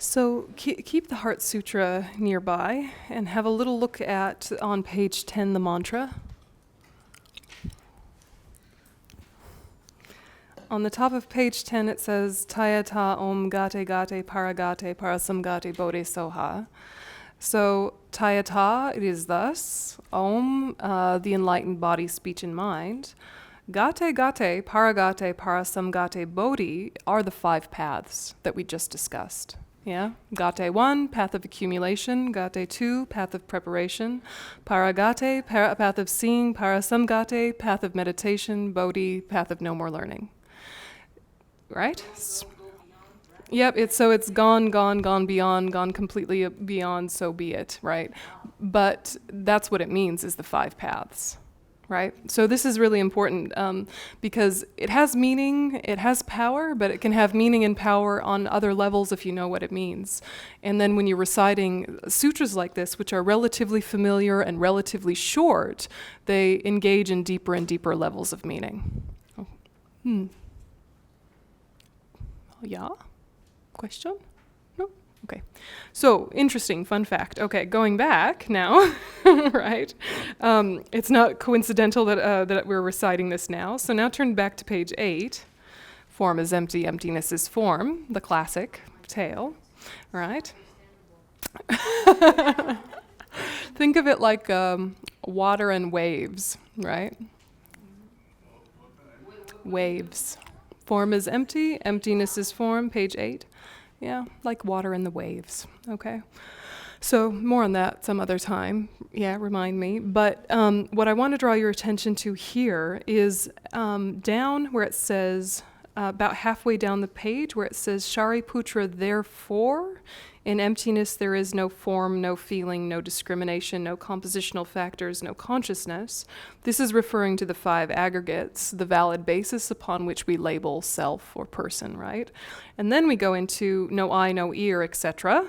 So keep the Heart Sutra nearby and have a little look at, on page 10, the mantra. On the top of page 10 it says, Tayata Om Gate Gate Paragate Parasamgate Bodhi Soha. So Tayata, it is thus, Om, the enlightened body, speech, and mind. Gate Gate Paragate Parasamgate Bodhi are the 5 paths that we just discussed. Yeah, Gate 1, path of accumulation. Gate 2, path of preparation. Paragate, path of seeing. Parasamgate, path of meditation. Bodhi, path of no more learning. Right? Yep, it's gone beyond, gone completely beyond, so be it, right? But that's what it means, is the 5 paths. Right? So this is really important because it has meaning, it has power, but it can have meaning and power on other levels if you know what it means. And then when you're reciting sutras like this, which are relatively familiar and relatively short, they engage in deeper and deeper levels of meaning. Yeah? Question? No? Okay. So, interesting, fun fact. Okay, going back now, right? It's not coincidental that we're reciting this now. So now turn back to page 8. Form is empty, emptiness is form, the classic tale, right? Think of it like water and waves, right? Waves. Form is empty, emptiness is form, page 8. Yeah, like water in the waves, okay? So more on that some other time, yeah, remind me. But what I want to draw your attention to here is down where it says, about halfway down the page, where it says, Shariputra, therefore, in emptiness there is no form, no feeling, no discrimination, no compositional factors, no consciousness. This is referring to the 5 aggregates, the valid basis upon which we label self or person, right? And then we go into no eye, no ear, etc.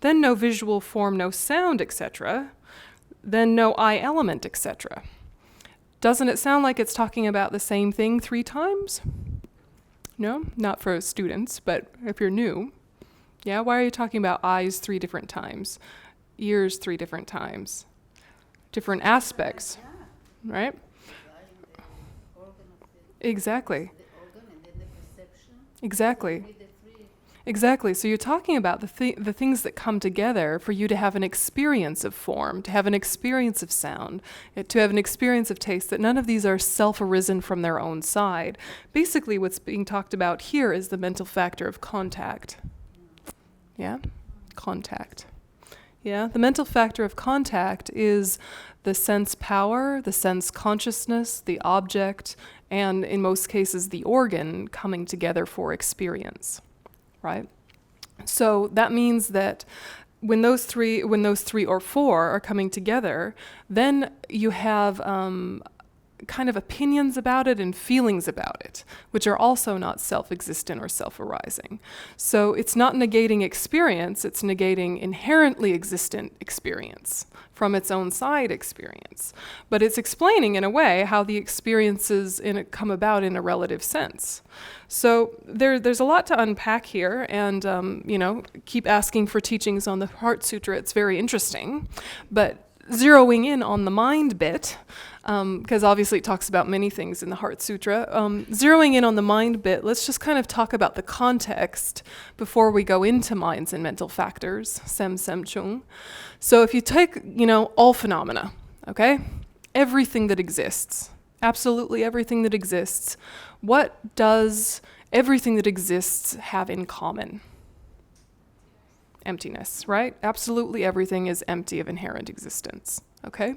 Then no visual form, no sound, etc. Then no I element, etc. Doesn't it sound like it's talking about the same thing 3 times? No, not for students, but if you're new. Yeah, why are you talking about eyes 3 different times? Ears 3 different times? Different aspects, right? Exactly. Exactly. Exactly. So you're talking about the things that come together for you to have an experience of form, to have an experience of sound, to have an experience of taste, that none of these are self-arisen from their own side. Basically, what's being talked about here is the mental factor of contact. Yeah? Contact. Yeah? The mental factor of contact is the sense power, the sense consciousness, the object, and in most cases the organ coming together for experience. Right? So that means that when those three or 4 are coming together, then you have kind of opinions about it and feelings about it, which are also not self-existent or self-arising. So it's not negating experience, it's negating inherently existent experience from its own side experience. But it's explaining in a way how the experiences come about in a relative sense. So there's a lot to unpack here, and keep asking for teachings on the Heart Sutra. It's very interesting, but zeroing in on the mind bit, because obviously it talks about many things in the Heart Sutra. Zeroing in on the mind bit, let's just kind of talk about the context before we go into minds and mental factors, sem chung. So if you take, all phenomena, okay? Everything that exists, absolutely everything that exists, what does everything that exists have in common? Emptiness, right? Absolutely everything is empty of inherent existence, okay?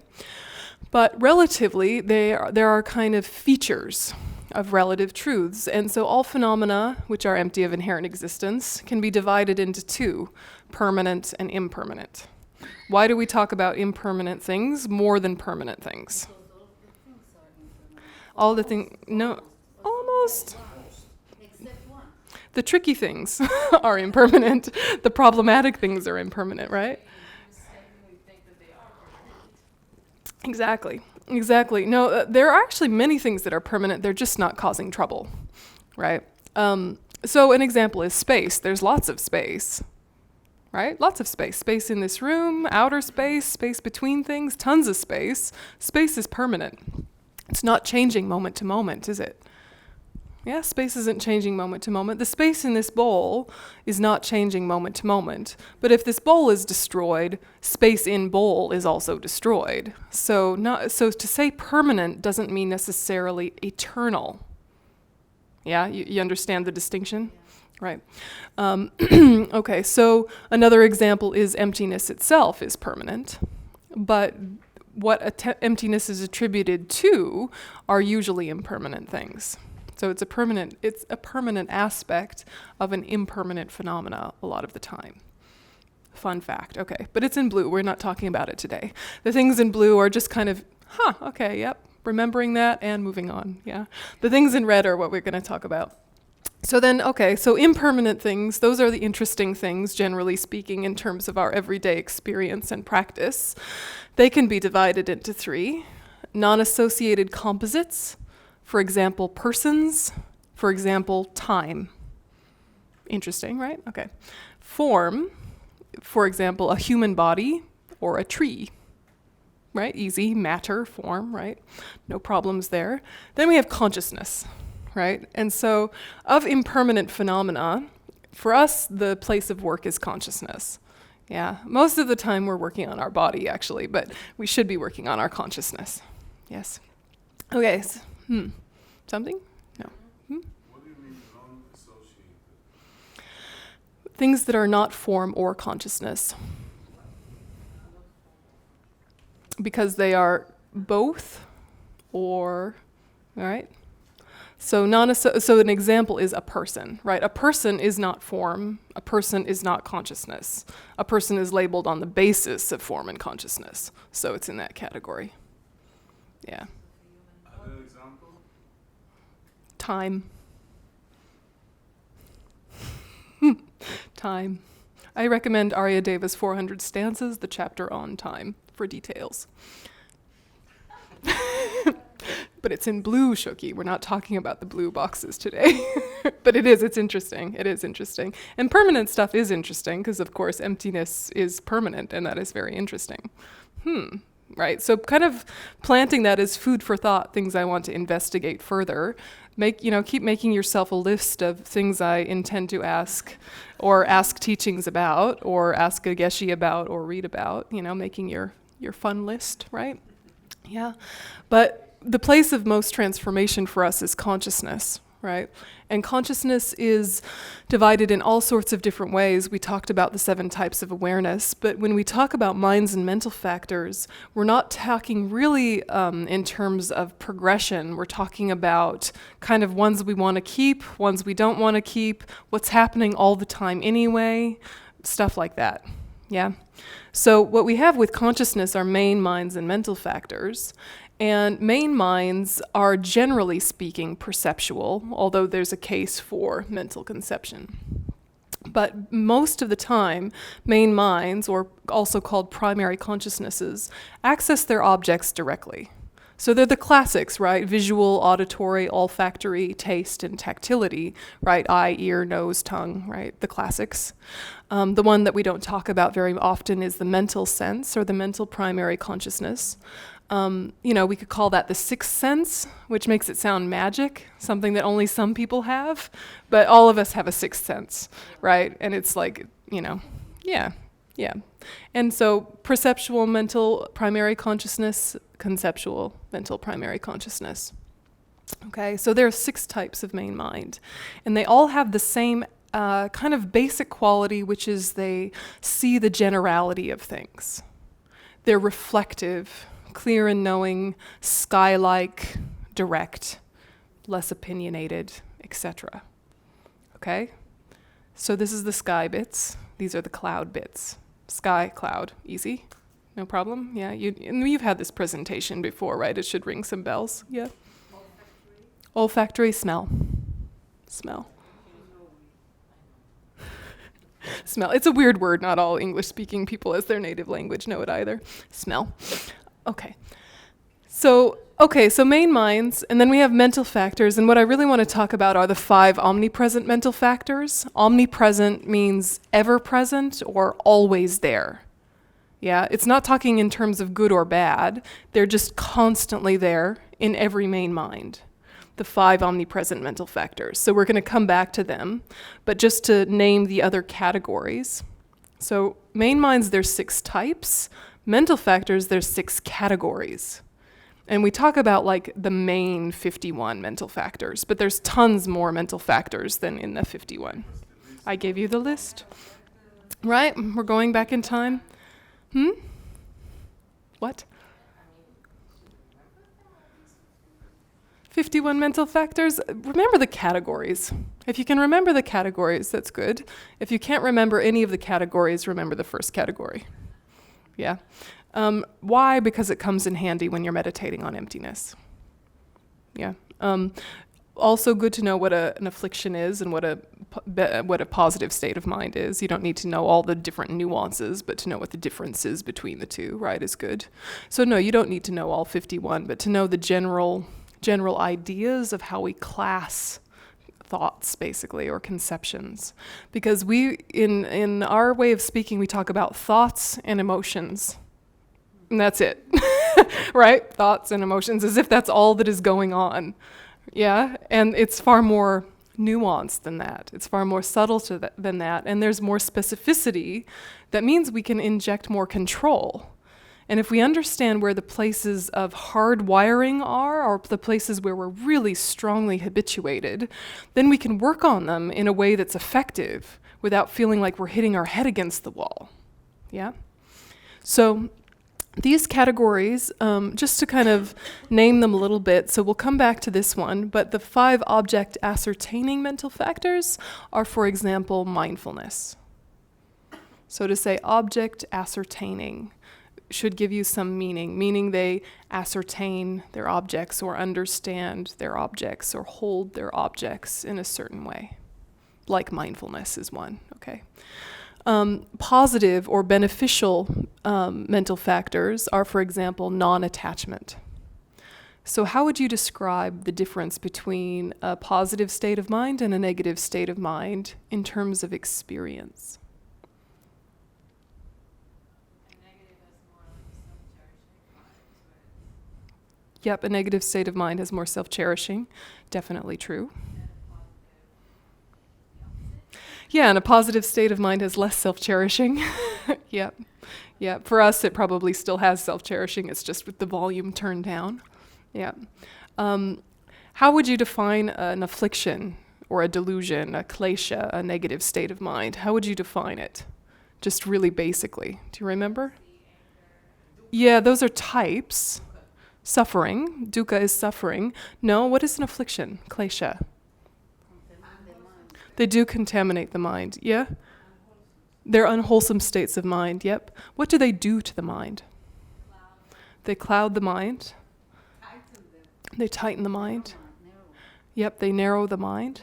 But relatively, there are kind of features of relative truths, and so all phenomena which are empty of inherent existence can be divided into 2, permanent and impermanent. Why do we talk about impermanent things more than permanent things? All the things, no, almost. The tricky things are impermanent. The problematic things are impermanent, right? Exactly. No, there are actually many things that are permanent. They're just not causing trouble, right? So an example is space. There's lots of space, right? Lots of space. Space in this room, outer space, space between things, tons of space. Space is permanent. It's not changing moment to moment, is it? Yeah, space isn't changing moment to moment. The space in this bowl is not changing moment to moment. But if this bowl is destroyed, space in bowl is also destroyed. So to say permanent doesn't mean necessarily eternal. Yeah, you understand the distinction? Right. Okay, so another example is emptiness itself is permanent, but what emptiness is attributed to are usually impermanent things. So it's a permanent aspect of an impermanent phenomena a lot of the time. Fun fact, okay. But it's in blue, we're not talking about it today. The things in blue are just kind of, okay, yep, remembering that and moving on, yeah. The things in red are what we're gonna talk about. So then, okay, so impermanent things, those are the interesting things, generally speaking, in terms of our everyday experience and practice. They can be divided into three. Non-associated composites, for example, persons, for example, time. Interesting, right? Okay. Form, for example, a human body or a tree, right? Easy, matter, form, right? No problems there. Then we have consciousness, right? And so of impermanent phenomena, for us, the place of work is consciousness. Yeah, most of the time we're working on our body, actually, but we should be working on our consciousness. Yes. Okay. Something? No. What do you mean non-associated? Things that are not form or consciousness. Because they are both or, all right? So an example is a person, right? A person is not form. A person is not consciousness. A person is labeled on the basis of form and consciousness. So it's in that category. Yeah. Other example? Time. Time. I recommend Aryadeva's 400 Stanzas, the chapter on time, for details. But it's in blue, Shoki. We're not talking about the blue boxes today. But it's interesting. It is interesting. And permanent stuff is interesting because, of course, emptiness is permanent, and that is very interesting. Right, so kind of planting that as food for thought, things I want to investigate further. Keep making yourself a list of things I intend to ask, or ask teachings about, or ask a geshe about, or read about, making your fun list, right? Yeah, but the place of most transformation for us is consciousness, right? And consciousness is divided in all sorts of different ways. We talked about the 7 types of awareness, but when we talk about minds and mental factors, we're not talking really in terms of progression. We're talking about kind of ones we want to keep, ones we don't want to keep, what's happening all the time anyway, stuff like that, yeah? So what we have with consciousness are main minds and mental factors. And main minds are, generally speaking, perceptual, although there's a case for mental conception. But most of the time, main minds, or also called primary consciousnesses, access their objects directly. So they're the classics, right? Visual, auditory, olfactory, taste, and tactility, right? Eye, ear, nose, tongue, right? The classics. The one that we don't talk about very often is the mental sense, or the mental primary consciousness. We could call that the sixth sense, which makes it sound magic, something that only some people have, but all of us have a sixth sense, right? And it's like, yeah. And so perceptual mental primary consciousness, conceptual mental primary consciousness. Okay, so there are 6 types of main mind, and they all have the same kind of basic quality, which is they see the generality of things. They're reflective, clear and knowing, sky-like, direct, less opinionated, etc. Okay? So this is the sky bits. These are the cloud bits. Sky, cloud, easy. No problem? Yeah, you've had this presentation before, right? It should ring some bells. Yeah. Olfactory, smell. Smell. Smell. It's a weird word. Not all English-speaking people as their native language know it either. Smell. Okay. So main minds, and then we have mental factors, and what I really want to talk about are the 5 omnipresent mental factors. Omnipresent means ever present or always there. Yeah, it's not talking in terms of good or bad. They're just constantly there in every main mind. The 5 omnipresent mental factors. So we're going to come back to them, but just to name the other categories. So main minds, there's 6 types. Mental factors, there's 6 categories. And we talk about like the main 51 mental factors, but there's tons more mental factors than in the 51. I gave you the list. Right? We're going back in time. What? 51 mental factors. Remember the categories. If you can remember the categories, that's good. If you can't remember any of the categories, remember the first category. Yeah. Why? Because it comes in handy when you're meditating on emptiness. Yeah. Also good to know what an affliction is and what a positive state of mind is. You don't need to know all the different nuances, but to know what the difference is between the two, right, is good. So no, you don't need to know all 51, but to know the general ideas of how we class thoughts, basically, or conceptions. Because we, in our way of speaking, we talk about thoughts and emotions. And that's it, right? Thoughts and emotions, as if that's all that is going on. Yeah, and it's far more nuanced than that. It's far more subtle than that, and there's more specificity. That means we can inject more control. And if we understand where the places of hard wiring are, or the places where we're really strongly habituated, then we can work on them in a way that's effective without feeling like we're hitting our head against the wall. Yeah? So these categories, just to kind of name them a little bit, so we'll come back to this one, but the 5 object ascertaining mental factors are, for example, mindfulness. So to say object ascertaining should give you some meaning they ascertain their objects or understand their objects or hold their objects in a certain way. Like mindfulness is one, okay? Positive or beneficial mental factors are, for example, non-attachment. So how would you describe the difference between a positive state of mind and a negative state of mind in terms of experience? Yep, a negative state of mind has more self-cherishing. Definitely true. Yeah, and a positive state of mind has less self-cherishing. Yep. Yeah, for us it probably still has self-cherishing, it's just with the volume turned down. Yeah. How would you define an affliction or a delusion, a klesha, a negative state of mind? How would you define it? Just really basically. Do you remember? Yeah, those are types. Suffering. Dukkha is suffering. No, what is an affliction? Klesha. They do contaminate the mind. Yeah? They're unwholesome states of mind. Yep. What do they do to the mind? They cloud the mind. They tighten the mind. Yep, they narrow the mind.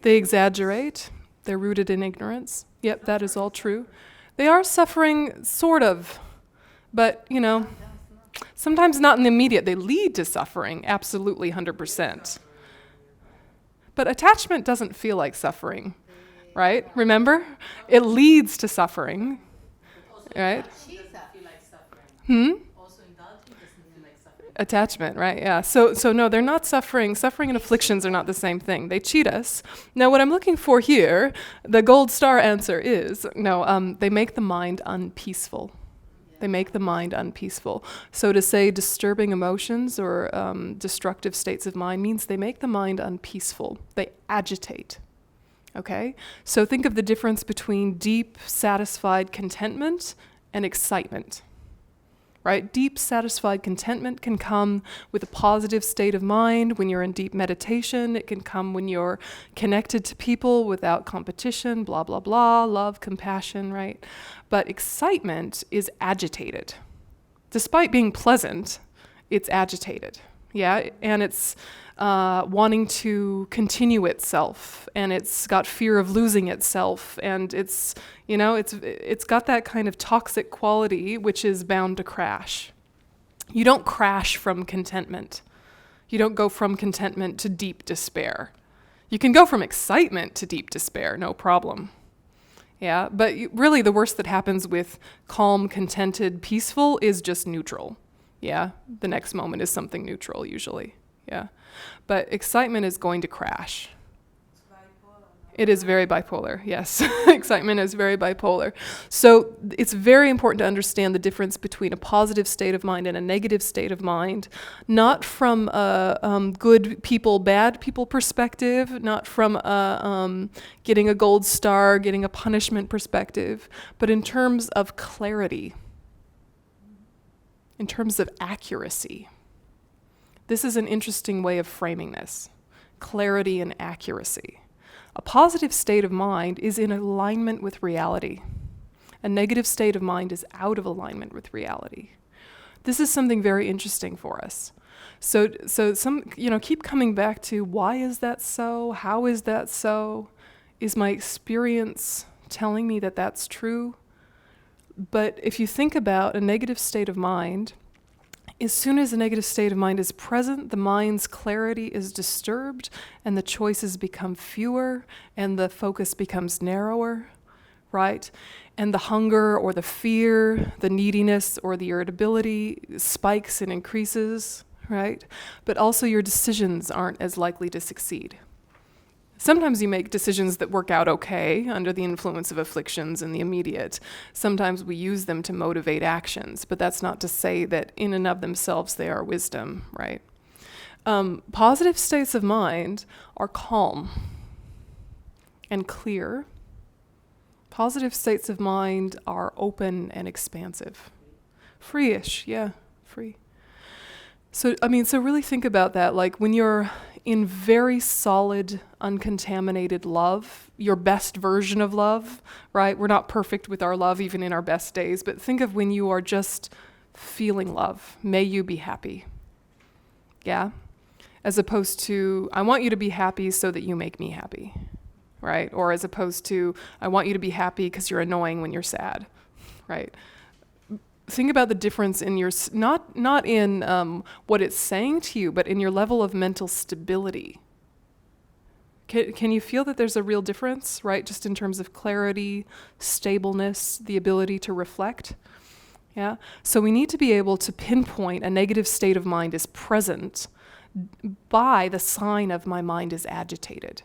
They exaggerate. They're rooted in ignorance. Yep, that is all true. They are suffering, sort of. But, sometimes not in the immediate. They lead to suffering, absolutely 100%. But attachment doesn't feel like suffering, right? Remember? It leads to suffering, right? Attachment, right? Yeah. So no, they're not suffering. Suffering and afflictions are not the same thing. They cheat us. Now, what I'm looking for here, the gold star answer is, no, they make the mind unpeaceful. They make the mind unpeaceful. So to say disturbing emotions or destructive states of mind means they make the mind unpeaceful. They agitate. Okay? So think of the difference between deep, satisfied contentment and excitement. Right? Deep, satisfied contentment can come with a positive state of mind when you're in deep meditation. It can come when you're connected to people without competition, blah, blah, blah, love, compassion, right? But excitement is agitated. Despite being pleasant, it's agitated. Yeah? And it's wanting to continue itself, and it's got fear of losing itself, and it's got that kind of toxic quality which is bound to crash. You don't crash from contentment. You don't go from contentment to deep despair. You can go from excitement to deep despair, no problem. Yeah, but really the worst that happens with calm, contented, peaceful is just neutral. Yeah, the next moment is something neutral usually. Yeah, but excitement is going to crash. It is very bipolar, yes. Excitement is very bipolar. So it's very important to understand the difference between a positive state of mind and a negative state of mind, not from a good people, bad people perspective, not from getting a gold star, getting a punishment perspective, but in terms of clarity, in terms of accuracy. This is an interesting way of framing this, clarity and accuracy. A positive state of mind is in alignment with reality. A negative state of mind is out of alignment with reality. This is something very interesting for us. So keep coming back to, why is that so? How is that so? Is my experience telling me that that's true? But if you think about a negative state of mind, as soon as a negative state of mind is present, the mind's clarity is disturbed, and the choices become fewer, and the focus becomes narrower, right? And the hunger or the fear, the neediness or the irritability spikes and increases, right? But also your decisions aren't as likely to succeed. Sometimes you make decisions that work out okay under the influence of afflictions in the immediate. Sometimes we use them to motivate actions, but that's not to say that in and of themselves they are wisdom, right? Positive states of mind are calm and clear. Positive states of mind are open and expansive. Free-ish, yeah, free. So really think about that. Like when you're in very solid, uncontaminated love, your best version of love, right? We're not perfect with our love even in our best days, but think of when you are just feeling love. May you be happy. Yeah? As opposed to, I want you to be happy so that you make me happy, right? Or as opposed to, I want you to be happy because you're annoying when you're sad, right? Think about the difference in your, not in what it's saying to you, but in your level of mental stability. Can you feel that there's a real difference, right? Just in terms of clarity, stableness, the ability to reflect. Yeah. So we need to be able to pinpoint a negative state of mind is present by the sign of my mind is agitated.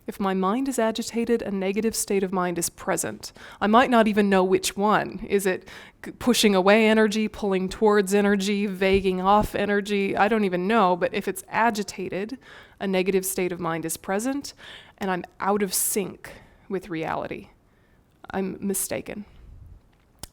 If my mind is agitated, a negative state of mind is present. I might not even know which one. Is it pushing away energy, pulling towards energy, vaguing off energy? I don't even know, but if it's agitated, a negative state of mind is present, and I'm out of sync with reality. I'm mistaken.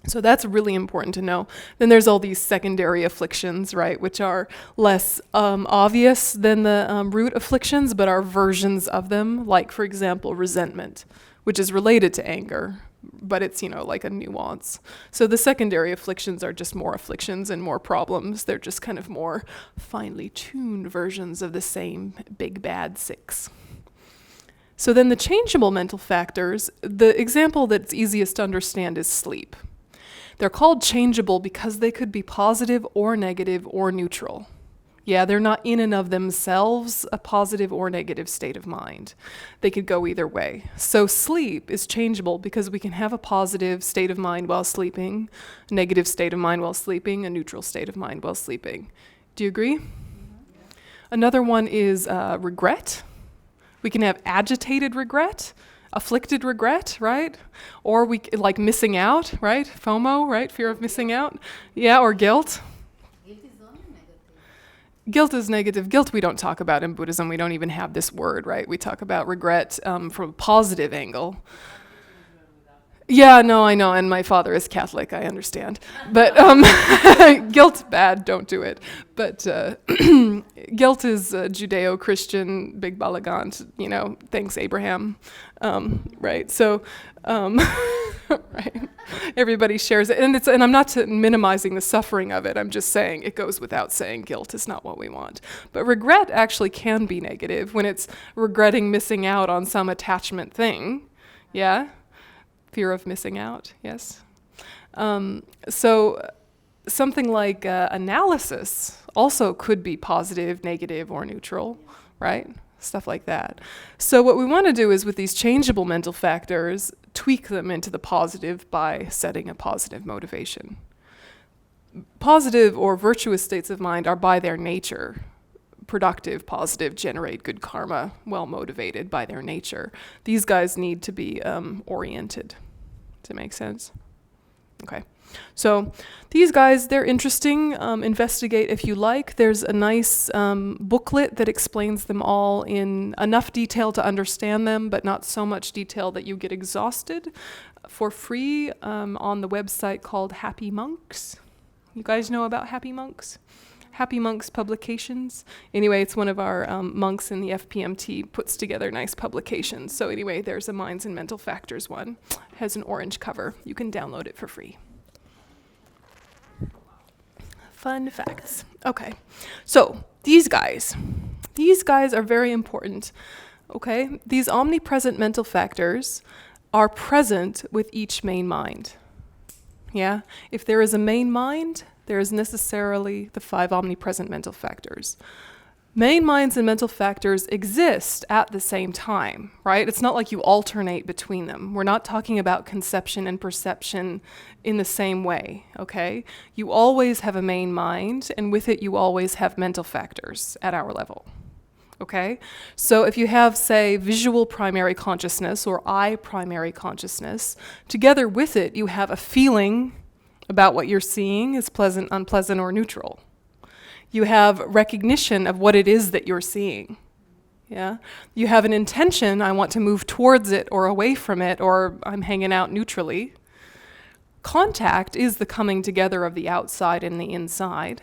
So that's really important to know. Then there's all these secondary afflictions, right, which are less obvious than the root afflictions, but are versions of them, like, for example, resentment, which is related to anger, but it's, like a nuance. So the secondary afflictions are just more afflictions and more problems. They're just kind of more finely tuned versions of the same big bad six. So then the changeable mental factors, the example that's easiest to understand is sleep. They're called changeable because they could be positive or negative or neutral. Yeah, they're not in and of themselves a positive or negative state of mind. They could go either way. So sleep is changeable because we can have a positive state of mind while sleeping, a negative state of mind while sleeping, a neutral state of mind while sleeping. Do you agree? Mm-hmm. Another one is regret. We can have agitated regret, afflicted regret, right? Or we like missing out, right? FOMO, right? Fear of missing out. Yeah, or guilt. Guilt is only negative. Guilt is negative. Guilt we don't talk about in Buddhism. We don't even have this word, right? We talk about regret from a positive angle. Yeah, no, I know, and my father is Catholic, I understand. But guilt's bad, don't do it. But guilt is Judeo-Christian, big balagant, thanks Abraham, right? So right? Everybody shares it, and I'm not minimizing the suffering of it. I'm just saying it goes without saying guilt is not what we want. But regret actually can be negative when it's regretting missing out on some attachment thing. Yeah? Fear of missing out, yes? So something like analysis also could be positive, negative, or neutral, right? Stuff like that. So what we want to do is with these changeable mental factors, tweak them into the positive by setting a positive motivation. Positive or virtuous states of mind are by their nature productive, positive, generate good karma, well motivated by their nature. These guys need to be oriented. Does it make sense? Okay. So these guys, they're interesting. Investigate if you like. There's a nice booklet that explains them all in enough detail to understand them, but not so much detail that you get exhausted, for free on the website called Happy Monks. You guys know about Happy Monks? Happy Monks Publications. Anyway, it's one of our monks in the FPMT puts together nice publications. So anyway, there's a Minds and Mental Factors one. It has an orange cover. You can download it for free. Fun facts. Okay, so these guys are very important. Okay, these omnipresent mental factors are present with each main mind. Yeah, if there is a main mind, there is necessarily the 5 omnipresent mental factors. Main minds and mental factors exist at the same time, right? It's not like you alternate between them. We're not talking about conception and perception in the same way, okay? You always have a main mind, and with it you always have mental factors at our level, okay? So if you have, say, visual primary consciousness or I primary consciousness, together with it you have a feeling about what you're seeing is pleasant, unpleasant, or neutral. You have recognition of what it is that you're seeing. Yeah? You have an intention, I want to move towards it or away from it, or I'm hanging out neutrally. Contact is the coming together of the outside and the inside.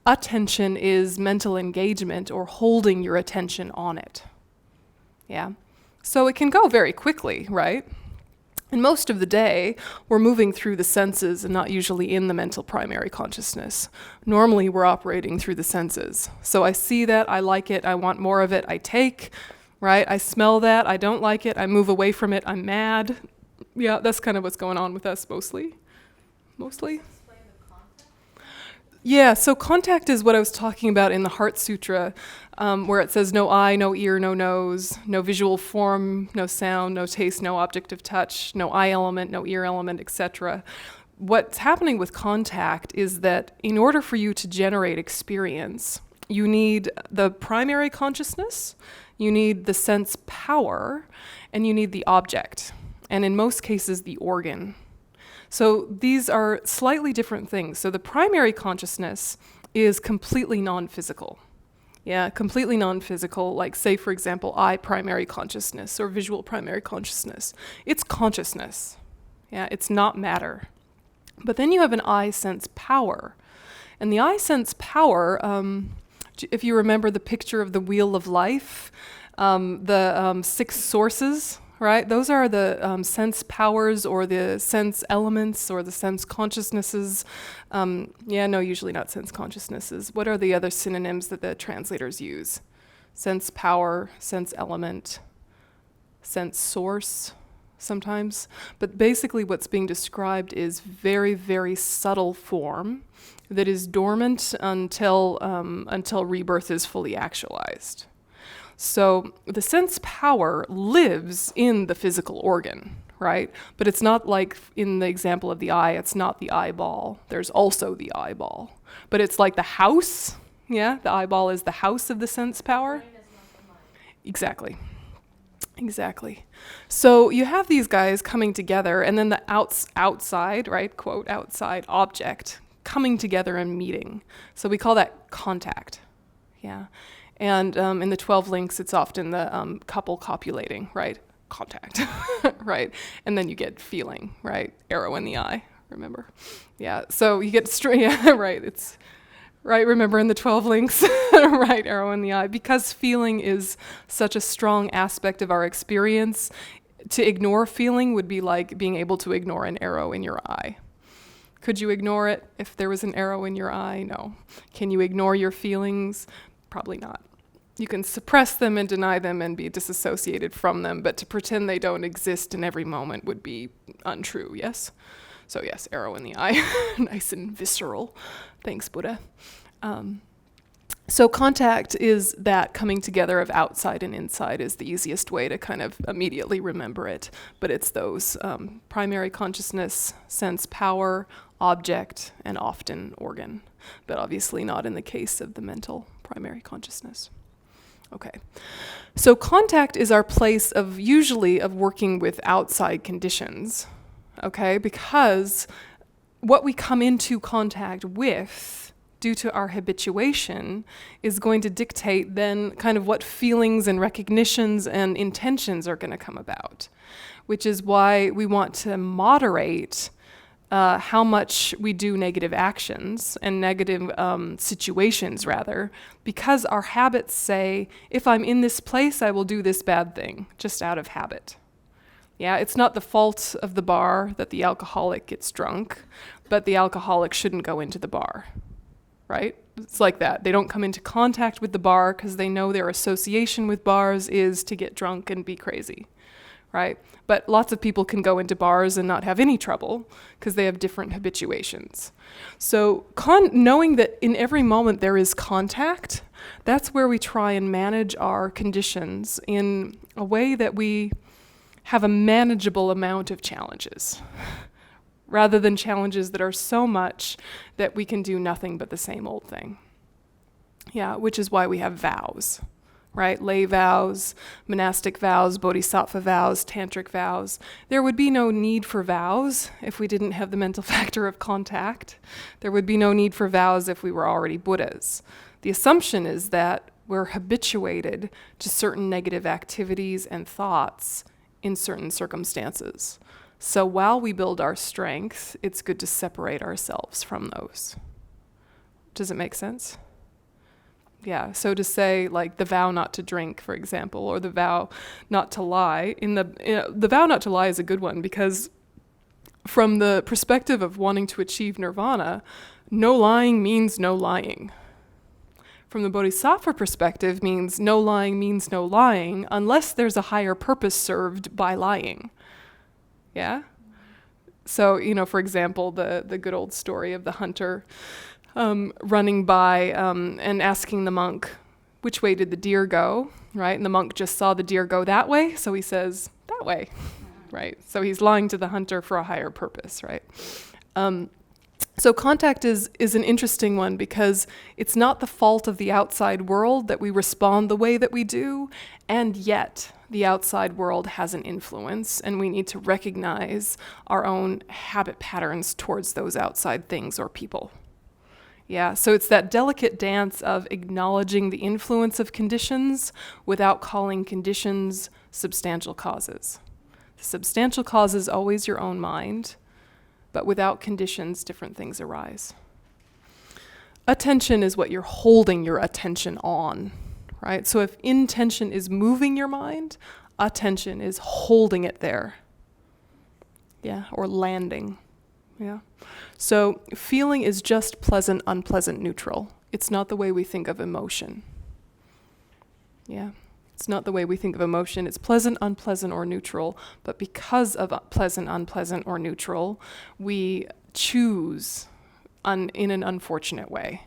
Attention is mental engagement or holding your attention on it. Yeah? So it can go very quickly, right? And most of the day, we're moving through the senses and not usually in the mental primary consciousness. Normally, we're operating through the senses. So I see that, I like it, I want more of it, I take, right? I smell that, I don't like it, I move away from it, I'm mad. Yeah, that's kind of what's going on with us mostly. Mostly. Yeah, so contact is what I was talking about in the Heart Sutra, where it says no eye, no ear, no nose, no visual form, no sound, no taste, no object of touch, no eye element, no ear element, etc. What's happening with contact is that in order for you to generate experience, you need the primary consciousness, you need the sense power, and you need the object, and in most cases, the organ. So these are slightly different things. So the primary consciousness is completely non-physical. Yeah, completely non-physical, like say, for example, eye primary consciousness or visual primary consciousness. It's consciousness. Yeah, it's not matter. But then you have an eye sense power. And the eye sense power, if you remember the picture of the wheel of life, the 6 sources, right? Those are the sense powers or the sense elements or the sense consciousnesses. Usually not sense consciousnesses. What are the other synonyms that the translators use? Sense power, sense element, sense source sometimes. But basically what's being described is very, very subtle form that is dormant until rebirth is fully actualized. So the sense power lives in the physical organ, right? But it's not like in the example of the eye, it's not the eyeball. There's also the eyeball. But it's like the house, yeah? The eyeball is the house of the sense power. Exactly. So you have these guys coming together, and then the outside, right, quote, outside object coming together and meeting. So we call that contact, yeah? And in the 12 links, it's often the couple copulating, right? Contact, right? And then you get feeling, right? Arrow in the eye, remember? Yeah, so you get right, it's, right, remember in the 12 links, right, arrow in the eye. Because feeling is such a strong aspect of our experience, To ignore feeling would be like being able to ignore an arrow in your eye. Could you ignore it if there was an arrow in your eye? No. Can you ignore your feelings? Probably not. You can suppress them and deny them and be disassociated from them, but to pretend they don't exist in every moment would be untrue, yes? So yes, arrow in the eye, nice and visceral. Thanks, Buddha. So contact is that coming together of outside and inside is the easiest way to kind of immediately remember it. But it's those primary consciousness, sense, power, object, and often organ. But obviously not in the case of the mental primary consciousness. Okay. So contact is our place of usually of working with outside conditions. Okay? Because what we come into contact with due to our habituation is going to dictate then kind of what feelings and recognitions and intentions are going to come about, which is why we want to moderate how much we do negative actions and negative situations rather, because our habits say, if I'm in this place, I will do this bad thing, just out of habit. Yeah, it's not the fault of the bar that the alcoholic gets drunk, but the alcoholic shouldn't go into the bar. Right? It's like that. They don't come into contact with the bar because they know their association with bars is to get drunk and be crazy, right? But lots of people can go into bars and not have any trouble because they have different habituations. So knowing that in every moment there is contact, that's where we try and manage our conditions in a way that we have a manageable amount of challenges, rather than challenges that are so much that we can do nothing but the same old thing. Yeah, which is why we have vows, right? Lay vows, monastic vows, bodhisattva vows, tantric vows. There would be no need for vows if we didn't have the mental factor of contact. There would be no need for vows if we were already Buddhas. The assumption is that we're habituated to certain negative activities and thoughts in certain circumstances. So while we build our strength, it's good to separate ourselves from those. Does it make sense? Yeah, so to say like the vow not to drink, for example, or the vow not to lie, the vow not to lie is a good one because from the perspective of wanting to achieve nirvana, no lying means no lying. From the bodhisattva perspective means no lying unless there's a higher purpose served by lying. Yeah? So, for example, the good old story of the hunter running by and asking the monk, which way did the deer go, right? And the monk just saw the deer go that way, so he says, that way, right? So he's lying to the hunter for a higher purpose, right? So contact is an interesting one because it's not the fault of the outside world that we respond the way that we do, and yet the outside world has an influence, and we need to recognize our own habit patterns towards those outside things or people. Yeah, so it's that delicate dance of acknowledging the influence of conditions without calling conditions substantial causes. The substantial cause is always your own mind, but without conditions, different things arise. Attention is what you're holding your attention on, right? So if intention is moving your mind, attention is holding it there. Yeah, or landing. Yeah. So feeling is just pleasant, unpleasant, neutral. It's not the way we think of emotion. Yeah. It's not the way we think of emotion. It's pleasant, unpleasant, or neutral. But because of pleasant, unpleasant, or neutral, we choose in an unfortunate way.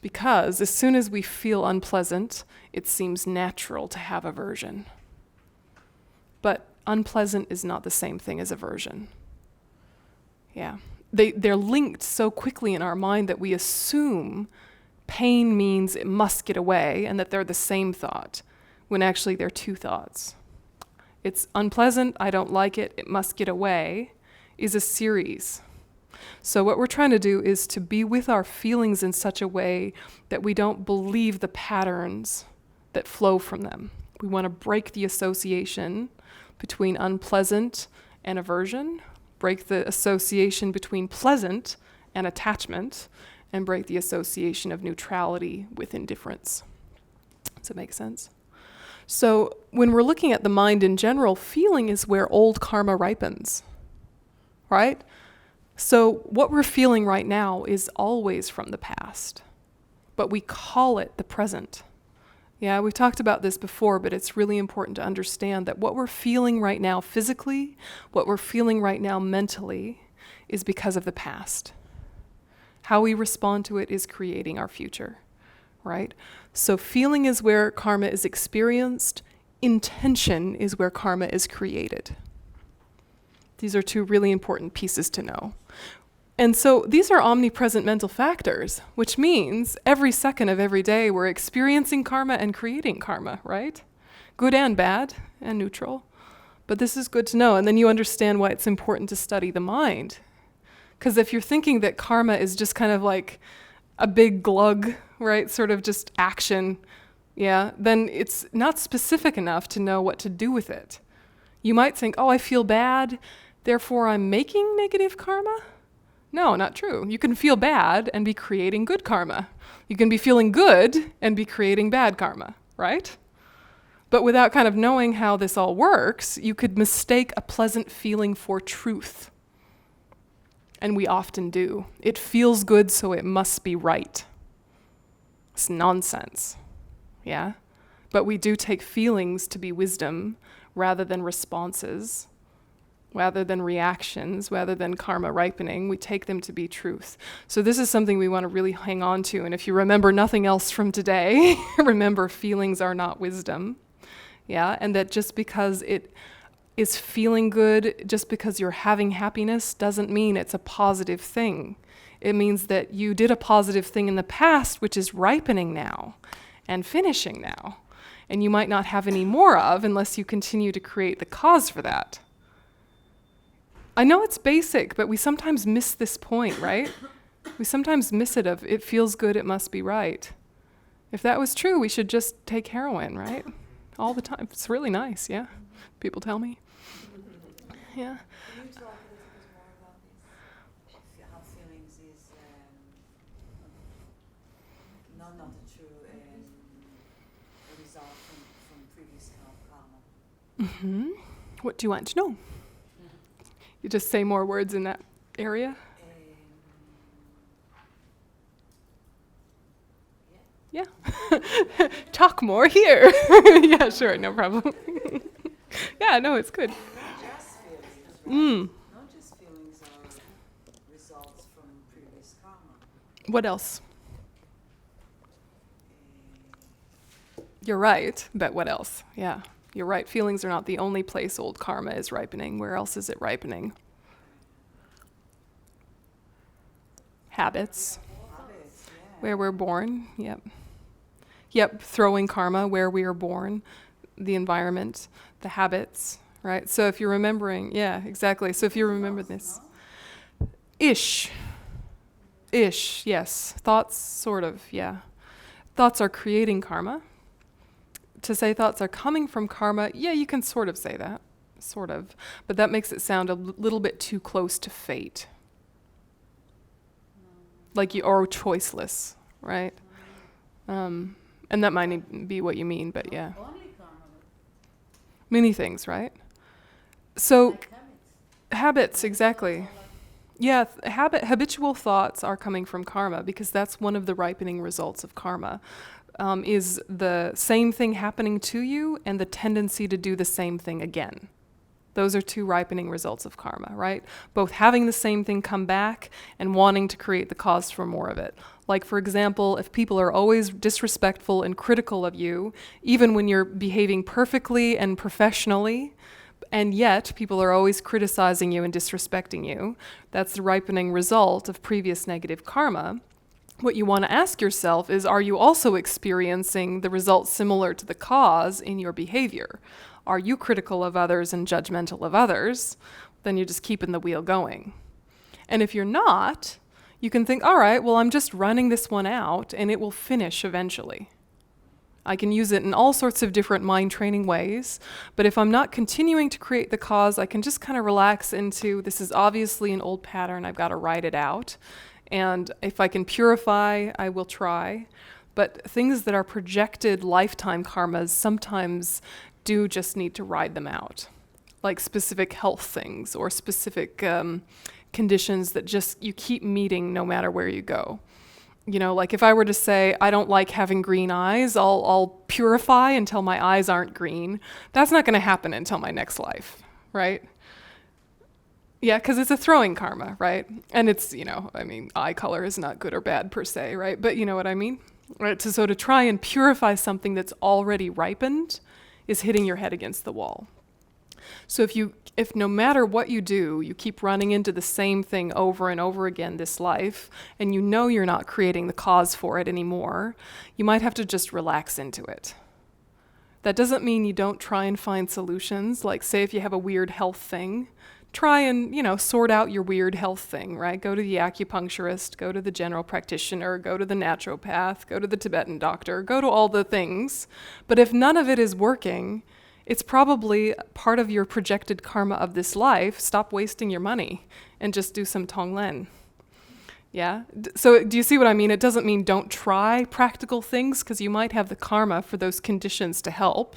Because as soon as we feel unpleasant, it seems natural to have aversion. But unpleasant is not the same thing as aversion. Yeah. They're linked so quickly in our mind that we assume pain means it must get away and that they're the same thought, when actually they're two thoughts. It's unpleasant, I don't like it, it must get away, is a series. So what we're trying to do is to be with our feelings in such a way that we don't believe the patterns that flow from them. We want to break the association between unpleasant and aversion, break the association between pleasant and attachment, and break the association of neutrality with indifference. Does that make sense? So when we're looking at the mind in general, feeling is where old karma ripens, right? So what we're feeling right now is always from the past, but we call it the present. Yeah, we've talked about this before, but it's really important to understand that what we're feeling right now physically, what we're feeling right now mentally, is because of the past. How we respond to it is creating our future, right? So feeling is where karma is experienced. Intention is where karma is created. These are two really important pieces to know. And so these are omnipresent mental factors, which means every second of every day we're experiencing karma and creating karma, right? Good and bad and neutral. But this is good to know. And then you understand why it's important to study the mind. Because if you're thinking that karma is just kind of like a big glug, right, sort of just action, yeah, then it's not specific enough to know what to do with it. You might think, oh, I feel bad, therefore I'm making negative karma? No, not true. You can feel bad and be creating good karma. You can be feeling good and be creating bad karma, right? But without kind of knowing how this all works, you could mistake a pleasant feeling for truth. And we often do. It feels good, so it must be right. It's nonsense, yeah? But we do take feelings to be wisdom rather than responses, rather than reactions, rather than karma ripening. We take them to be truth. So this is something we want to really hang on to. And if you remember nothing else from today, remember feelings are not wisdom, yeah? And that just because it is feeling good, just because you're having happiness, doesn't mean it's a positive thing. It means that you did a positive thing in the past, which is ripening now and finishing now. And you might not have any more of unless you continue to create the cause for that. I know it's basic, but we sometimes miss this point, right? We sometimes miss it of, it feels good, it must be right. If that was true, we should just take heroin, right? All the time. It's really nice, yeah? People tell me. Yeah. Can you talk a little bit more about this? How feelings is not the true result from previous karma? Mm-hmm. What do you want to know? You just say more words in that area? Yeah. Talk more here. Yeah, sure, no problem. Yeah, no, it's good. Not just feelings are results from previous karma. What else? You're right, but what else? Yeah, you're right. Feelings are not the only place old karma is ripening. Where else is it ripening? Habits. Where we're born, yep. Yep, throwing karma where we are born, the environment, the habits, right? So if you're remembering, yeah, exactly. So if you remember this. Ish, yes. Thoughts, sort of, yeah. Thoughts are creating karma. To say thoughts are coming from karma, yeah, you can sort of say that, sort of. But that makes it sound a little bit too close to fate. Like you are choiceless, right? And that might be what you mean, but yeah. Only karma. Many things, right? So Like habits, exactly. Yeah, habitual thoughts are coming from karma because that's one of the ripening results of karma, is the same thing happening to you and the tendency to do the same thing again. Those are two ripening results of karma, right? Both having the same thing come back and wanting to create the cause for more of it. Like, for example, if people are always disrespectful and critical of you, even when you're behaving perfectly and professionally, and yet people are always criticizing you and disrespecting you, that's the ripening result of previous negative karma. What you want to ask yourself is, are you also experiencing the results similar to the cause in your behavior? Are you critical of others and judgmental of others? Then you're just keeping the wheel going. And if you're not, you can think, all right, well, I'm just running this one out and it will finish eventually. I can use it in all sorts of different mind training ways, but if I'm not continuing to create the cause, I can just kind of relax into, this is obviously an old pattern, I've got to write it out. And if I can purify, I will try. But things that are projected lifetime karmas sometimes do just need to ride them out, like specific health things or specific conditions that just you keep meeting no matter where you go. You know, like if I were to say, I don't like having green eyes, I'll purify until my eyes aren't green. That's not going to happen until my next life, right? Yeah, because it's a throwing karma, right? And it's, you know, I mean, eye color is not good or bad per se, right? But you know what I mean? Right? So to try and purify something that's already ripened is hitting your head against the wall. So if no matter what you do, you keep running into the same thing over and over again this life, and you know you're not creating the cause for it anymore, you might have to just relax into it. That doesn't mean you don't try and find solutions. Like say if you have a weird health thing, try and, you know, sort out your weird health thing, right? Go to the acupuncturist, go to the general practitioner, go to the naturopath, go to the Tibetan doctor, go to all the things. But if none of it is working, it's probably part of your projected karma of this life. Stop wasting your money and just do some tonglen. Yeah? So do you see what I mean? It doesn't mean don't try practical things because you might have the karma for those conditions to help.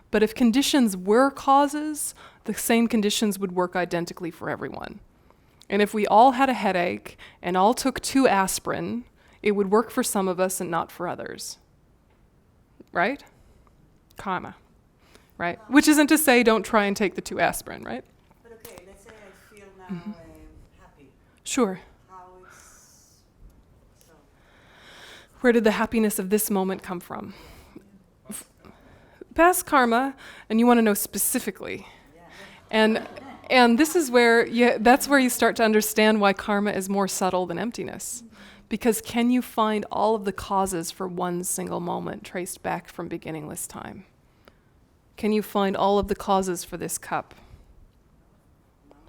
But if conditions were causes, the same conditions would work identically for everyone. And if we all had a headache and all took 2 aspirin, it would work for some of us and not for others. Right? Karma. Right? Which isn't to say don't try and take the 2 aspirin, right? But okay, let's say I feel now I'm happy. Sure. How it's so. Where did the happiness of this moment come from? Past karma, and you want to know specifically. And this is where that's where you start to understand why karma is more subtle than emptiness. Because can you find all of the causes for one single moment traced back from beginningless time? Can you find all of the causes for this cup?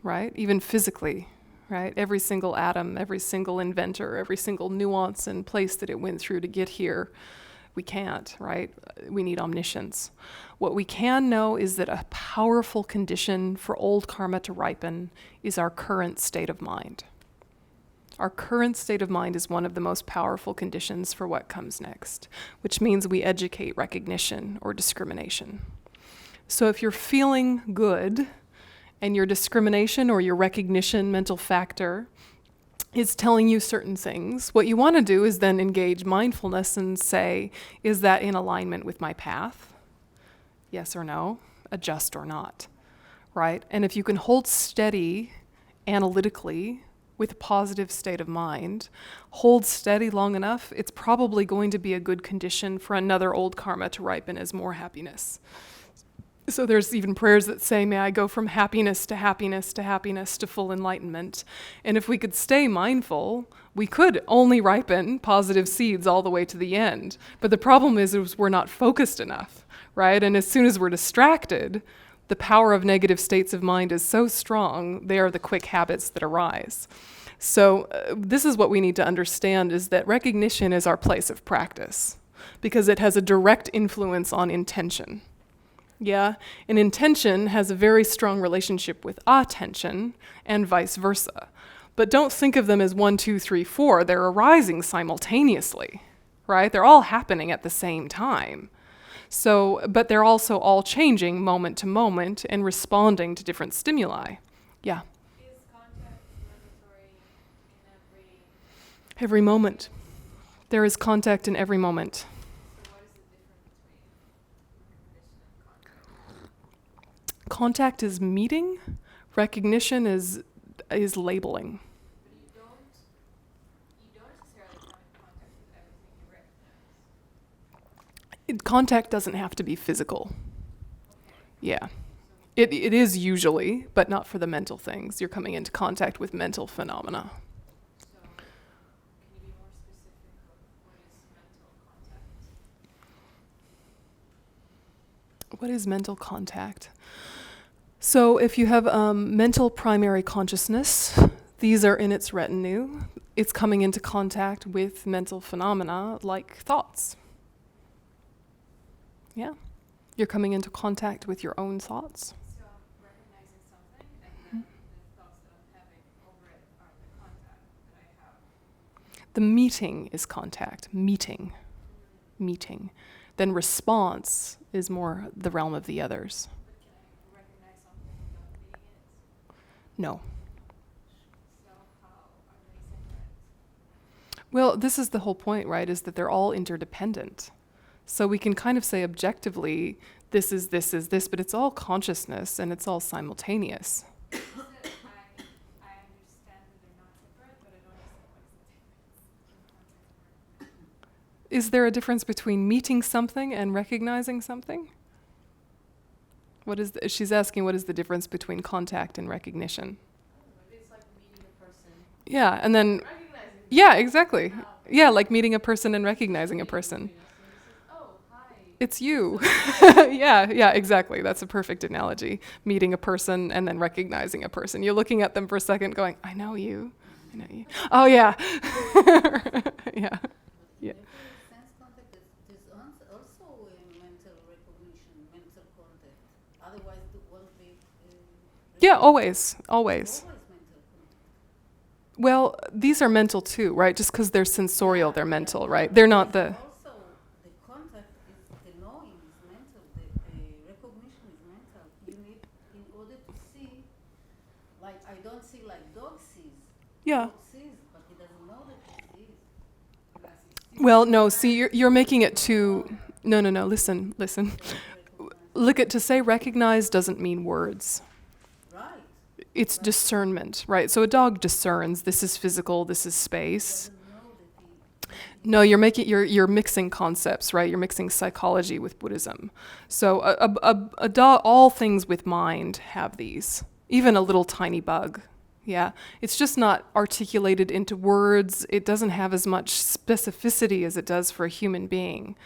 Right? Even physically, right? Every single atom, every single inventor, every single nuance and place that it went through to get here. We can't, right? We need omniscience. What we can know is that a powerful condition for old karma to ripen is our current state of mind. Our current state of mind is one of the most powerful conditions for what comes next, which means we educate recognition or discrimination. So if you're feeling good and your discrimination or your recognition mental factor is telling you certain things, what you want to do is then engage mindfulness and say, is that in alignment with my path? Yes or no? Adjust or not, right? And if you can hold steady analytically with a positive state of mind, hold steady long enough, it's probably going to be a good condition for another old karma to ripen as more happiness. So there's even prayers that say, may I go from happiness to happiness to happiness to full enlightenment. And if we could stay mindful, we could only ripen positive seeds all the way to the end. But the problem is we're not focused enough, right? And as soon as we're distracted, the power of negative states of mind is so strong, they are the quick habits that arise. So this is what we need to understand, is that recognition is our place of practice because it has a direct influence on intention. Yeah, and intention has a very strong relationship with attention and vice versa. But don't think of them as 1, 2, 3, 4. They're arising simultaneously, right? They're all happening at the same time. So, but they're also all changing moment to moment and responding to different stimuli. Yeah. Is contact mandatory in Every moment. There is contact in every moment. so what is the difference between recognition and contact? Contact is meeting. Recognition is labeling. But you don't necessarily come in contact with everything you recognize. Contact doesn't have to be physical. Yeah. It is usually, but not for the mental things. You're coming into contact with mental phenomena. So can you be more specific of what is mental contact? What is mental contact? So if you have mental primary consciousness, these are in its retinue. It's coming into contact with mental phenomena like thoughts. Yeah. You're coming into contact with your own thoughts. So I'm recognizing something and then the thoughts that I'm having over it are the contact that I have. The meeting is contact. Meeting. meeting. Then response is more the realm of the others. But can I recognize something without being it? No. So how are they separate? Well, this is the whole point, right, is that they're all interdependent. So we can kind of say objectively, this is this, but it's all consciousness and it's all simultaneous. I understand that they're not separate, but I don't understand what is the difference. Is there a difference between meeting something and recognizing something? She's asking what is the difference between contact and recognition? Maybe it's like meeting a person, Yeah, and then, recognizing yeah, exactly. Yeah, like meeting a person and recognizing a person. oh, hi. It's you. Yeah, exactly. That's a perfect analogy. Meeting a person and then recognizing a person. You're looking at them for a second going, I know you. I know you. Oh, yeah. Yeah. Yeah. Every sense contact is also a mental recognition, mental contact. Otherwise, it won't be. Yeah, always. Always Always. mental contact. Well, these are mental too, right? Just because they're sensorial, they're mental, right? They're not the... Also, the contact is the knowing is mental. The recognition is mental. You need, in order to see, like I don't see like dog sees. Yeah. Dog sees, but he doesn't know that he sees. Well, no, see, you're making it too... No, listen. To say recognize doesn't mean words. Right. It's discernment, right? So a dog discerns, this is physical, this is space. Doesn't know that he. No, you're mixing concepts, right? You're mixing psychology with Buddhism. So a dog, all things with mind have these. Even a little tiny bug. Yeah, it's just not articulated into words. It doesn't have as much specificity as it does for a human being.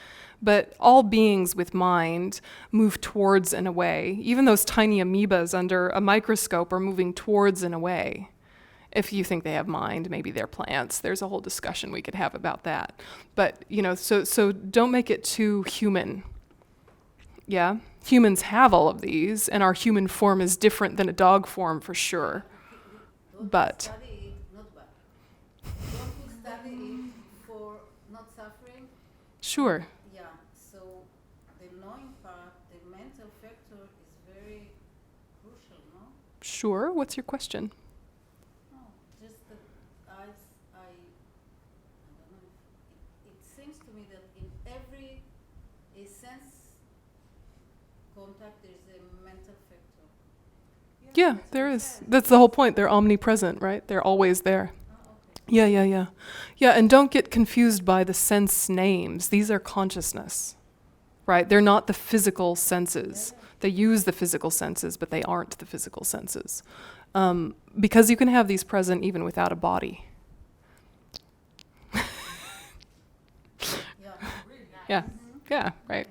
But all beings with mind move towards and away. Even those tiny amoebas under a microscope are moving towards and away. If you think they have mind, maybe they're plants. There's a whole discussion we could have about that. But, so don't make it too human. Yeah? Humans have all of these, and our human form is different than a dog form for sure. Don't But- study it, not bad. Don't you study it for not suffering? Sure. Yeah, so the knowing part, the mental factor is very crucial, no? Sure. What's your question? No, just that I don't know, it seems to me that in every sense contact there's a mental factor. Yeah, there is. That's the whole point. They're omnipresent, right? They're always there. Oh, okay. Yeah. Yeah, and don't get confused by the sense names. These are consciousness, right? They're not the physical senses. They use the physical senses, but they aren't the physical senses. Because you can have these present even without a body. Yeah. Yeah, right.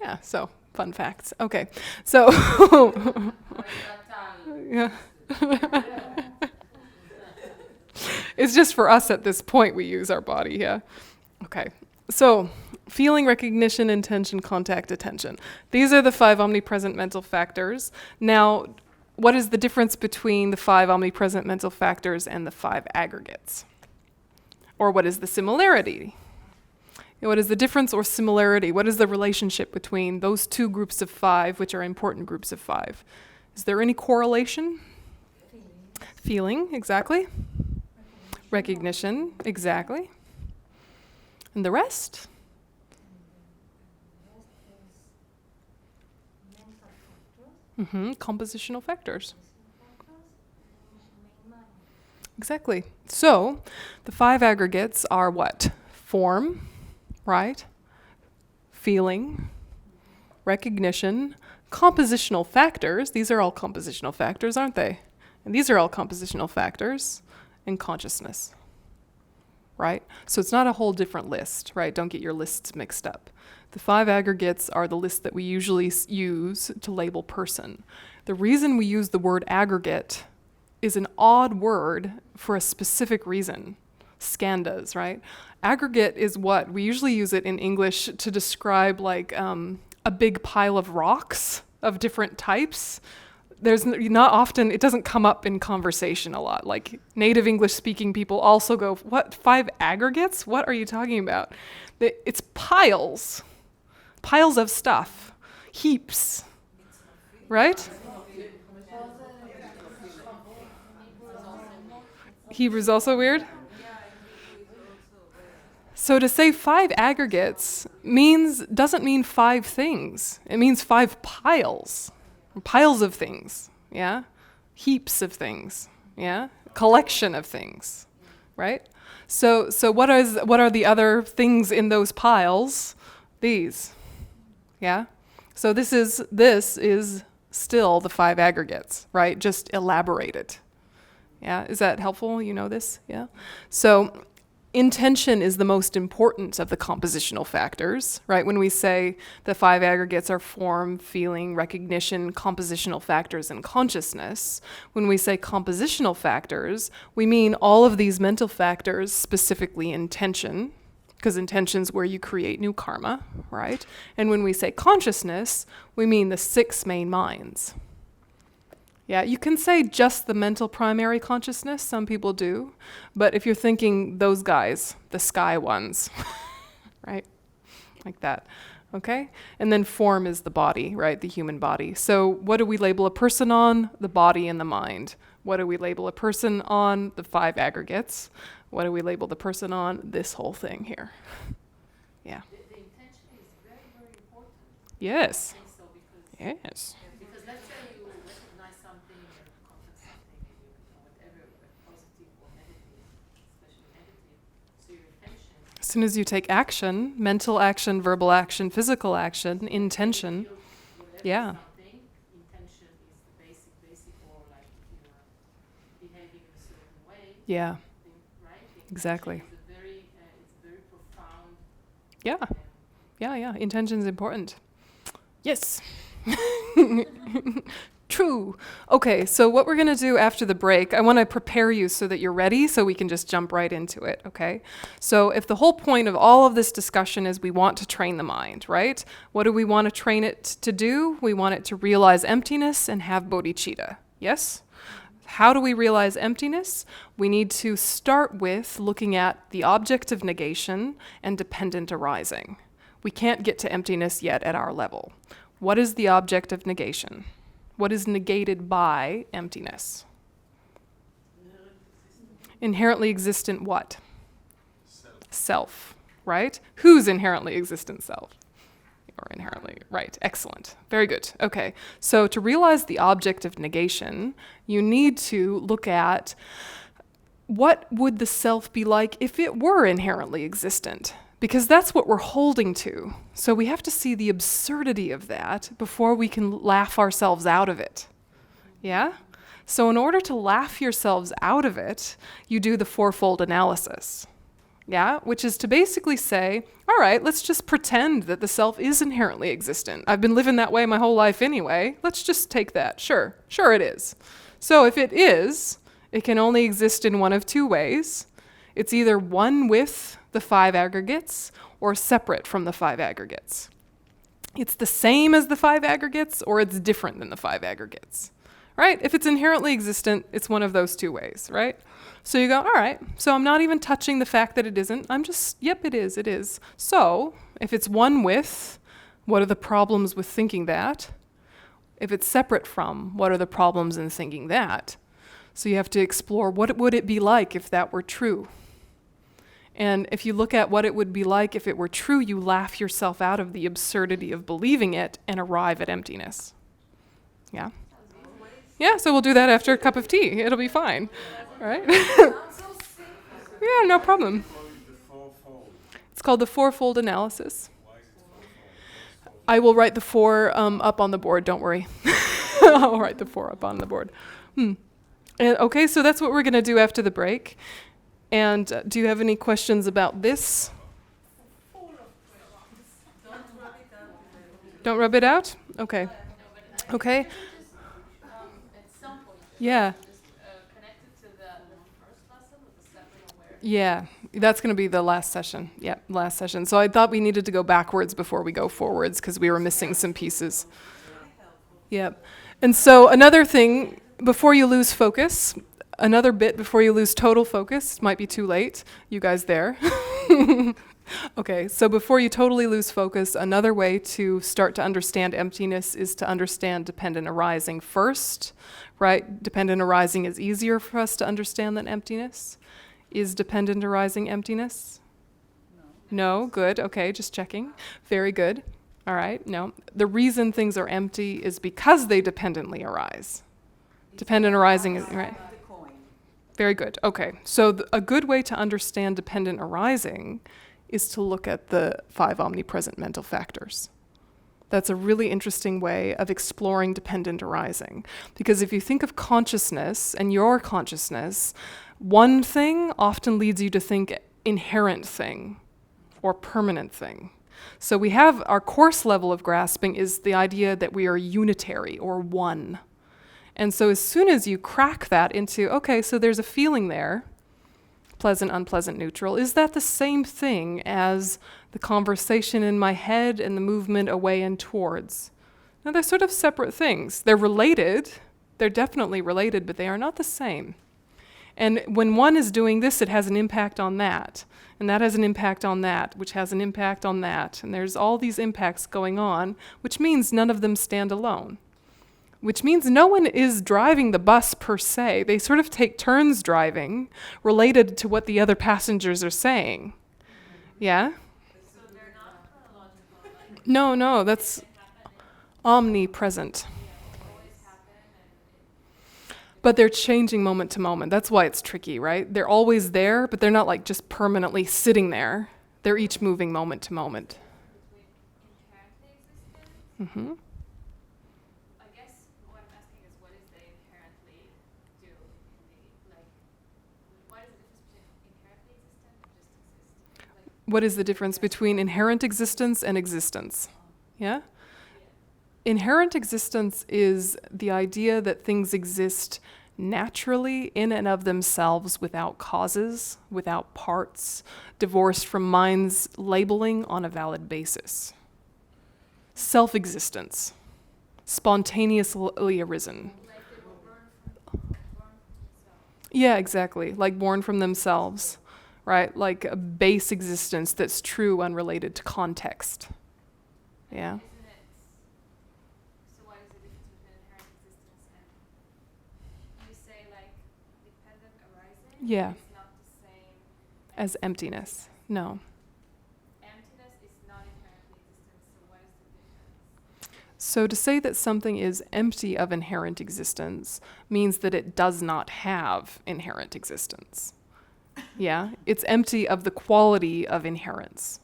Yeah, so fun facts. Okay, so, yeah. It's just for us at this point we use our body, yeah. Okay, so feeling, recognition, intention, contact, attention. These are the 5 omnipresent mental factors. Now, what is the difference between the 5 omnipresent mental factors and the 5 aggregates? Or what is the similarity? What is the difference or similarity? What is the relationship between those 2 groups of 5, which are important groups of 5? Is there any correlation? Feeling, exactly. Recognition, exactly. And the rest? Compositional factors. Exactly. So, the 5 aggregates are what? Form, right? Feeling, recognition, compositional factors. These are all compositional factors, aren't they? And these are all compositional factors, and consciousness, right? So it's not a whole different list, right? Don't get your lists mixed up. The 5 aggregates are the list that we usually use to label person. The reason we use the word aggregate is an odd word for a specific reason. Skandhas, right? Aggregate is what? We usually use it in English to describe like a big pile of rocks of different types. not often, it doesn't come up in conversation a lot. Like native English speaking people also go, what, 5 aggregates? What are you talking about? It's piles of stuff, heaps, right? Hebrew's also weird? So to say 5 aggregates doesn't mean 5 things. It means 5 piles of things, yeah? Heaps of things, yeah? Collection of things, right? So what are the other things in those piles? These, yeah? So this is still the 5 aggregates, right? Just elaborated. Yeah, is that helpful? You know this, yeah? So intention is the most important of the compositional factors, right? When we say the 5 aggregates are form, feeling, recognition, compositional factors, and consciousness, when we say compositional factors, we mean all of these mental factors, specifically intention, because intention's where you create new karma, right? And when we say consciousness, we mean the 6 main minds. Yeah, you can say just the mental primary consciousness, some people do, but if you're thinking those guys, the sky ones, right? Like that, okay? And then form is the body, right? The human body. So what do we label a person on? The body and the mind. What do we label a person on? The 5 aggregates. What do we label the person on? This whole thing here. Yeah. The intention is very, very important. Yes. I think so because, Yes. because let's say you recognize something or contact something and you whatever, positive or negative, especially negative, so your intention. As soon as you take action, mental action, verbal action, physical action, intention, Whatever yeah. something, intention is the basic or like if you are behaving in a certain way, Yeah, right? The intention exactly. is it's very profound. Yeah, yeah. Intention's important. Yes. True. Okay, so what we're going to do after the break, I want to prepare you so that you're ready so we can just jump right into it, okay? So if the whole point of all of this discussion is we want to train the mind, right? What do we want to train it to do? We want it to realize emptiness and have bodhicitta, yes? How do we realize emptiness? We need to start with looking at the object of negation and dependent arising. We can't get to emptiness yet at our level. What is the object of negation? What is negated by emptiness? Inherently existent what? Self, right? Whose inherently existent self? Or inherently, right, excellent. Very good. Okay, so to realize the object of negation, you need to look at what would the self be like if it were inherently existent? Because that's what we're holding to. So we have to see the absurdity of that before we can laugh ourselves out of it. Yeah? So in order to laugh yourselves out of it, you do the 4-fold analysis. Yeah? Which is to basically say, all right, let's just pretend that the self is inherently existent. I've been living that way my whole life anyway. Let's just take that. Sure it is. So if it is, it can only exist in one of 2 ways. It's either one with the 5 aggregates or separate from the 5 aggregates. It's the same as the 5 aggregates or it's different than the 5 aggregates, right? If it's inherently existent, it's one of those 2 ways, right? So you go, all right, so I'm not even touching the fact that it isn't. I'm just, yep, it is. So if it's one with, what are the problems with thinking that? If it's separate from, what are the problems in thinking that? So you have to explore what would it be like if that were true. And if you look at what it would be like if it were true, you laugh yourself out of the absurdity of believing it and arrive at emptiness. Yeah? Yeah, so we'll do that after a cup of tea. It'll be fine. All right? Yeah, no problem. It's called the 4-fold analysis. I will write the 4 up on the board, don't worry. I'll write the 4 up on the board. And, okay, so that's what we're going to do after the break. And do you have any questions about this? Don't rub it out? Okay. Okay. At some point, Yeah. just connected to the first lesson with the separate awareness. Yeah. That's going to be the last session. Yep, last session. So I thought we needed to go backwards before we go forwards because we were missing some pieces. Yep. And so another thing, before you lose focus, another bit before you lose total focus, might be too late, you guys there. Okay, so before you totally lose focus, another way to start to understand emptiness is to understand dependent arising first, right? Dependent arising is easier for us to understand than emptiness. Is dependent arising emptiness? No, good, okay, just checking. Very good. All right, no. The reason things are empty is because they dependently arise. Dependent arising is, right? The coin. Very good. Okay. So a good way to understand dependent arising is to look at the 5 omnipresent mental factors. That's a really interesting way of exploring dependent arising. Because if you think of consciousness and your consciousness, one thing often leads you to think inherent thing or permanent thing. So we have our coarse level of grasping is the idea that we are unitary or one. And so as soon as you crack that into, okay, so there's a feeling there, pleasant, unpleasant, neutral, is that the same thing as the conversation in my head and the movement away and towards? Now, they're sort of separate things. They're related. They're definitely related, but they are not the same. And when one is doing this, it has an impact on that. And that has an impact on that, which has an impact on that. And there's all these impacts going on, which means none of them stand alone. Which means no one is driving the bus per se. They sort of take turns driving related to what the other passengers are saying. Yeah? So they're not chronological, like No, that's they happen omnipresent. always happen and But they're changing moment to moment. That's why it's tricky, right? They're always there, but they're not like just permanently sitting there. They're each moving moment to moment. between inherently existent. Mm-hmm. I guess what I'm asking is what is they inherently do in the like what is the difference between inherently existent and just exist? Like What is the difference between inherent existence and existence? Yeah? Inherent existence is the idea that things exist naturally in and of themselves without causes, without parts, divorced from mind's labeling on a valid basis. Self-existence, spontaneously arisen. they were born from themselves. Yeah, exactly. Like born from themselves, right? Like a base existence that's true, unrelated to context. Yeah. Isn't it so what is the difference between inherent existence and you say like dependent arising Yeah. is not the same As emptiness. No. emptiness is not inherently existent, so what is the difference? So to say that something is empty of inherent existence means that it does not have inherent existence. Yeah? It's empty of the quality of inherence.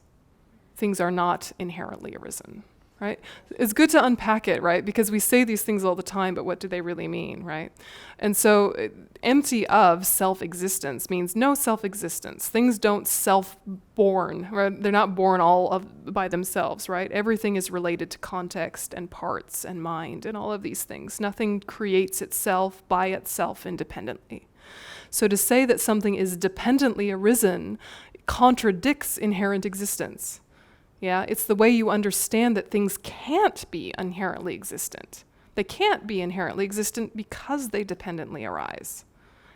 Things are not inherently arisen, right? It's good to unpack it, right? Because we say these things all the time, but what do they really mean, right? And so empty of self-existence means no self-existence. Things don't self-born, right? They're not born by themselves, right? Everything is related to context and parts and mind and all of these things. Nothing creates itself by itself independently. So to say that something is dependently arisen contradicts inherent existence. Yeah, it's the way you understand that things can't be inherently existent. They can't be inherently existent because they dependently arise.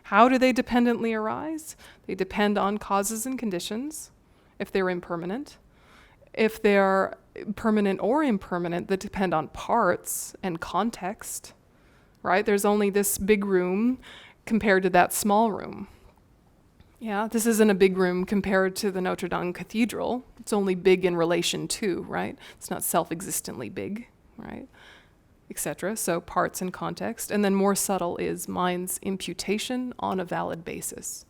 How do they dependently arise? They depend on causes and conditions, if they're impermanent. If they're permanent or impermanent, they depend on parts and context, right? There's only this big room compared to that small room. Yeah, this isn't a big room compared to the Notre Dame Cathedral. It's only big in relation to, right? It's not self-existently big, right? Etc. So parts and context. And then more subtle is mind's imputation on a valid basis.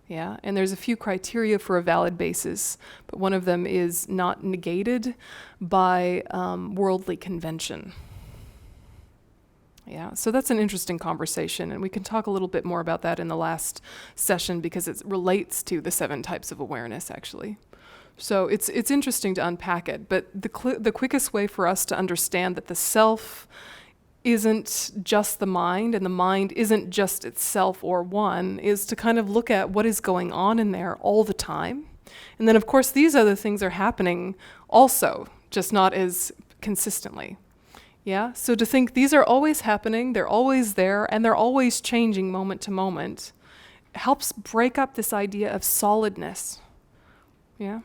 Yeah, and there's a few criteria for a valid basis, but one of them is not negated by worldly convention. Yeah, so that's an interesting conversation, and we can talk a little bit more about that in the last session because it relates to the 7 types of awareness, actually. So it's interesting to unpack it, but the quickest way for us to understand that the self isn't just the mind and the mind isn't just itself or one is to kind of look at what is going on in there all the time. And then, of course, these other things are happening also, just not as consistently. Yeah, so to think these are always happening, they're always there, and they're always changing moment to moment helps break up this idea of solidness. Yeah?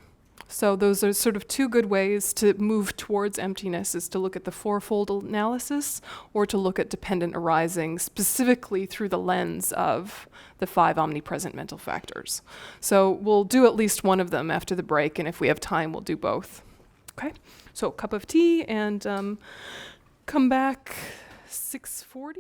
So those are sort of two good ways to move towards emptiness, is to look at the fourfold analysis or to look at dependent arising specifically through the lens of the 5 omnipresent mental factors. So we'll do at least one of them after the break, and if we have time, we'll do both. Okay? So cup of tea and come back 6:40.